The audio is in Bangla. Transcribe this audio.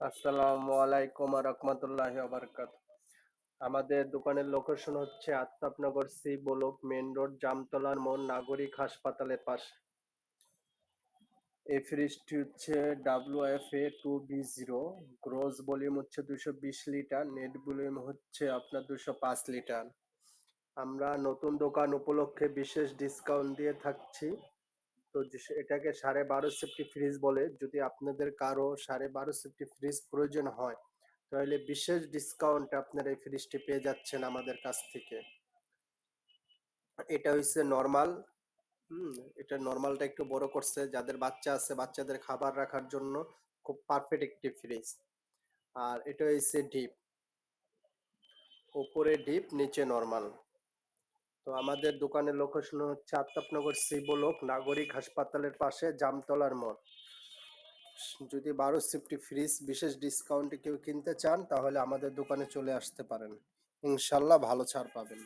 আসসালামু আলাইকুম রহমতুল্লাহি বারাকাতুহু। আমাদের দোকানের লোকেশন হচ্ছে Aftabnagar C block, main road, জামতলার মোড়, নাগরিক হাসপাতালের পাশে। এই ফ্রিজটি হচ্ছে WFA2B0। গ্রোস ভলিউম হচ্ছে 220 লিটার, নেট ভলিউম হচ্ছে আপনার 205 লিটার। আমরা নতুন দোকান উপলক্ষে বিশেষ ডিসকাউন্ট দিয়ে থাকছি। তো এটাকে 12.5 সেফটি ফ্রিজ বলে। যদি আপনাদের কারো 12.5 সেফটি ফ্রিজ প্রয়োজন হয়, তাহলে বিশেষ ডিসকাউন্ট আপনারা এই ফ্রিজটি পেয়ে যাচ্ছেন আমাদের কাছ থেকে। এটা হচ্ছে নর্মাল। হুম। এটা নর্মালটা একটু বড় করছে, যাদের বাচ্চা আছে বাচ্চাদের খাবার রাখার জন্য খুব পারফেক্ট একটি ফ্রিজ। আর এটা হচ্ছে ডিপ, উপরে ডিপ নিচে নর্মাল। তো আমাদের দোকানের লোকেশন হচ্ছে আফতাবনগর সি ব্লক, নাগরিক হাসপাতালের পাশে, জামতলার মোড়। যদি 12 সেফটি ফ্রিজ বিশেষ ডিসকাউন্টে কেউ কিনতে চান, তাহলে আমাদের দোকানে চলে আসতে পারেন। ইনশাল্লাহ ভালো ছাড় পাবেন।